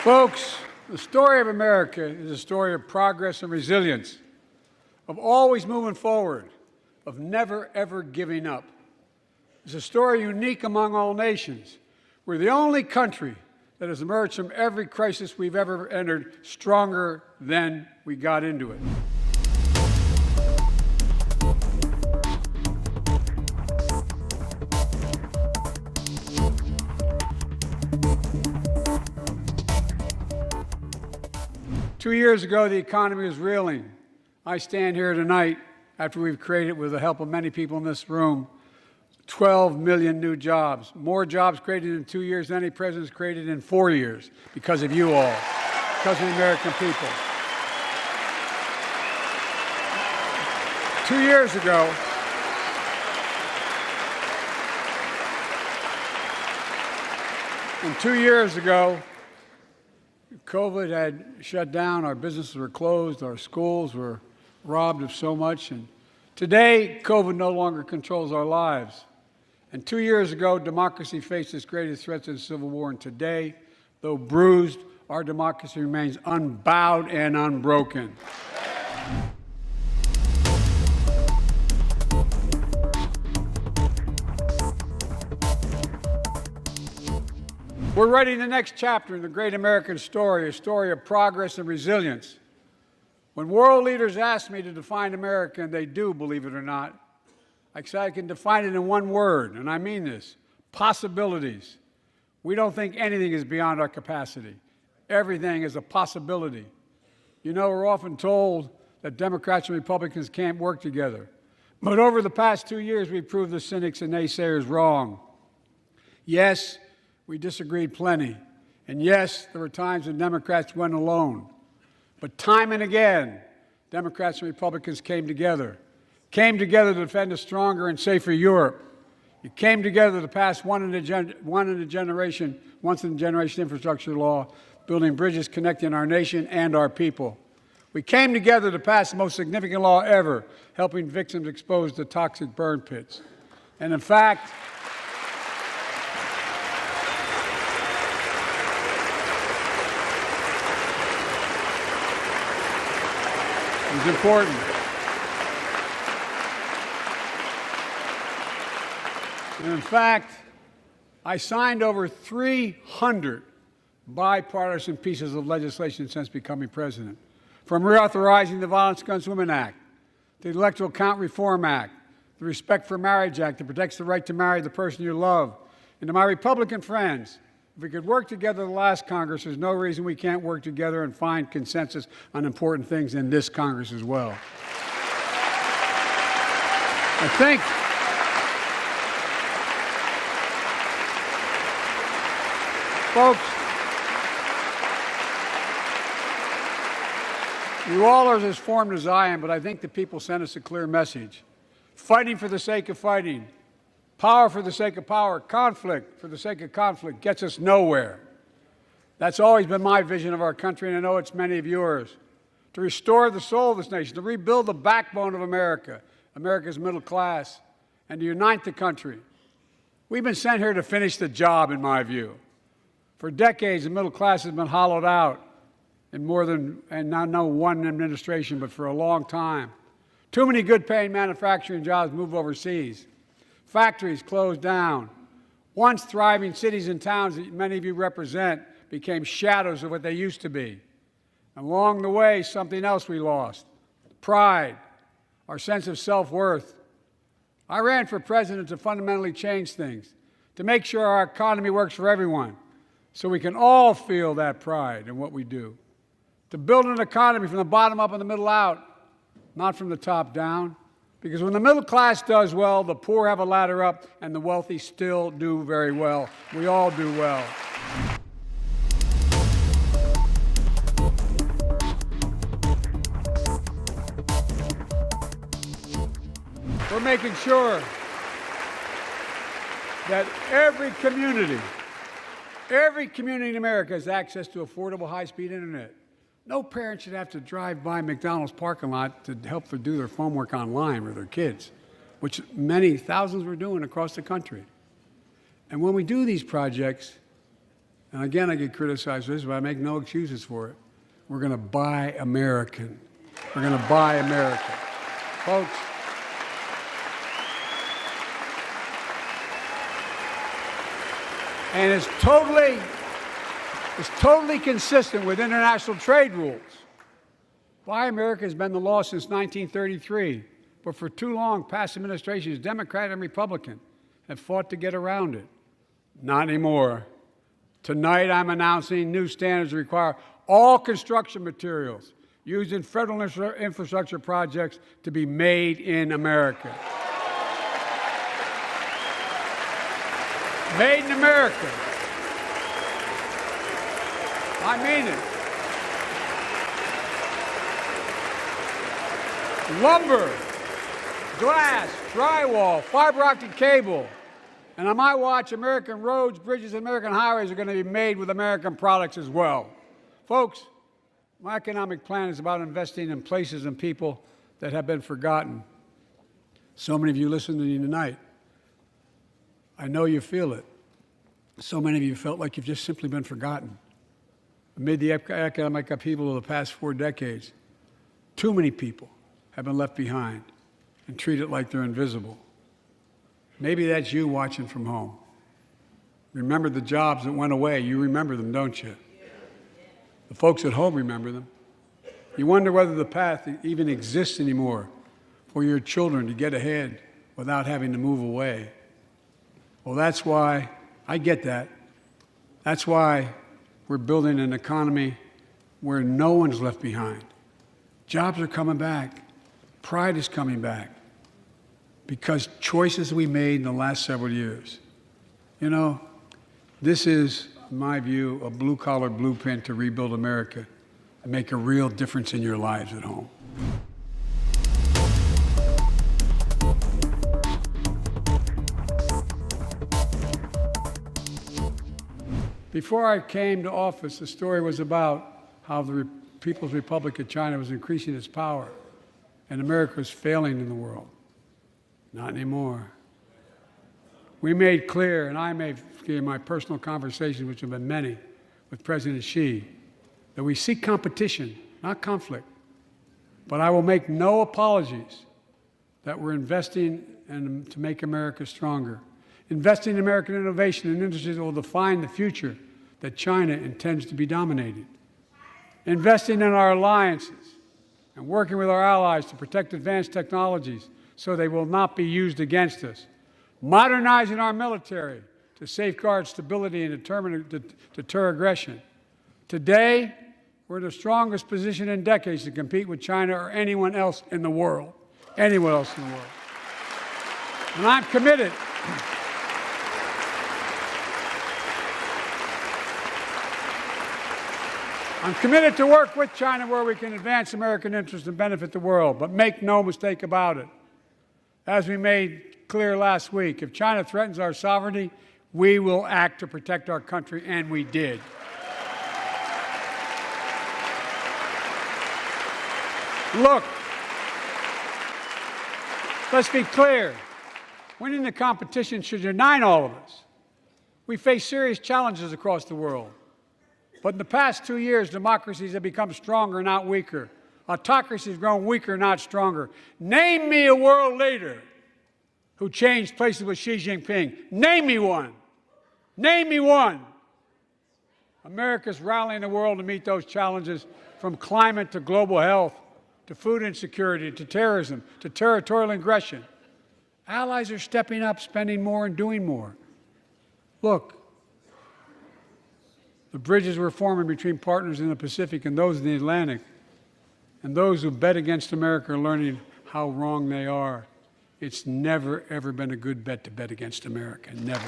Folks, the story of America is a story of progress and resilience, of always moving forward, of never, ever giving up. It's a story unique among all nations. We're the only country that has emerged from every crisis we've ever entered stronger than we got into it. Two years ago, the economy was reeling. I stand here tonight after we've created, with the help of many people in this room, 12 million new jobs. More jobs created in 2 years than any president's created in 4 years because of you all, because of the American people. 2 years ago, COVID had shut down, our businesses were closed, our schools were robbed of so much, and today, COVID no longer controls our lives. And 2 years ago, democracy faced its greatest threats in the Civil War, and today, though bruised, our democracy remains unbowed and unbroken. We're writing the next chapter in the great American story, a story of progress and resilience. When world leaders ask me to define America, and they do, believe it or not, I say I can define it in one word, and I mean this: possibilities. We don't think anything is beyond our capacity. Everything is a possibility. You know, we're often told that Democrats and Republicans can't work together. But over the past 2 years, we've proved the cynics and naysayers wrong. Yes, we disagreed plenty. And yes, there were times when Democrats went alone. But time and again, Democrats and Republicans came together to defend a stronger and safer Europe. You came together to pass once in a generation infrastructure law, building bridges connecting our nation and our people. We came together to pass the most significant law ever, helping victims exposed to toxic burn pits. And in fact, it was important. And in fact, I signed over 300 bipartisan pieces of legislation since becoming president, from reauthorizing the Violence Against Women Act, the Electoral Count Reform Act, the Respect for Marriage Act that protects the right to marry the person you love. And to my Republican friends, if we could work together the last Congress, there's no reason we can't work together and find consensus on important things in this Congress as well. I think folks, you all are as formed as I am, but I think the people sent us a clear message. Fighting for the sake of fighting, power for the sake of power, conflict for the sake of conflict gets us nowhere. That's always been my vision of our country, and I know it's many of yours. To restore the soul of this nation, to rebuild the backbone of America, America's middle class, and to unite the country. We've been sent here to finish the job, in my view. For decades, the middle class has been hollowed out in more than, and not one administration, but for a long time. Too many good-paying manufacturing jobs move overseas. Factories closed down. Once thriving cities and towns that many of you represent became shadows of what they used to be. And along the way, something else we lost: pride, our sense of self-worth. I ran for president to fundamentally change things, to make sure our economy works for everyone, so we can all feel that pride in what we do. To build an economy from the bottom up and the middle out, not from the top down. Because when the middle class does well, the poor have a ladder up, and the wealthy still do very well. We all do well. We're making sure that every community in America has access to affordable high-speed internet. No parent should have to drive by McDonald's parking lot to help them do their homework online with their kids, which many thousands were doing across the country. And when we do these projects, And again, I get criticized for this, but I make no excuses for it. We're going to buy American. We're going to buy American. Folks, and it's totally consistent with international trade rules. Buy America has been the law since 1933, but for too long, past administrations, Democrat and Republican, have fought to get around it. Not anymore. Tonight, I'm announcing new standards that require all construction materials used in federal infrastructure projects to be made in America. Made in America. I mean it. Lumber, glass, drywall, fiber optic cable. And on my watch, American roads, bridges, and American highways are going to be made with American products as well. Folks, my economic plan is about investing in places and people that have been forgotten. So many of you listening to me tonight, I know you feel it. So many of you felt like you've just simply been forgotten. Amid the economic upheaval of the past 4 decades, too many people have been left behind and treated like they're invisible. Maybe that's you watching from home. Remember the jobs that went away. You remember them, don't you? The folks at home remember them. You wonder whether the path even exists anymore for your children to get ahead without having to move away. Well, that's why I get that. That's why we're building an economy where no one's left behind. Jobs are coming back. Pride is coming back because choices we made in the last several years. You know, this is, in my view, a blue-collar blueprint to rebuild America and make a real difference in your lives at home. Before I came to office, the story was about how the People's Republic of China was increasing its power and America was failing in the world. Not anymore. We made clear, and I made clear in my personal conversations, which have been many, with President Xi, that we seek competition, not conflict. But I will make no apologies that we're investing to make America stronger. Investing in American innovation and industries that will define the future that China intends to be dominated. Investing in our alliances and working with our allies to protect advanced technologies so they will not be used against us. Modernizing our military to safeguard stability and deter aggression. Today, we're in the strongest position in decades to compete with China or anyone else in the world. Anyone else in the world. And I'm committed. I'm committed to work with China where we can advance American interests and benefit the world, but make no mistake about it. As we made clear last week, if China threatens our sovereignty, we will act to protect our country, and we did. Look, let's be clear. Winning the competition should unite all of us. We face serious challenges across the world. But in the past 2 years, democracies have become stronger, not weaker. Autocracies have grown weaker, not stronger. Name me a world leader who changed places with Xi Jinping. Name me one. Name me one. America's rallying the world to meet those challenges, from climate to global health, to food insecurity, to terrorism, to territorial aggression. Allies are stepping up, spending more, and doing more. Look, the bridges we're forming between partners in the Pacific and those in the Atlantic, and those who bet against America are learning how wrong they are. It's never, ever been a good bet to bet against America. Never.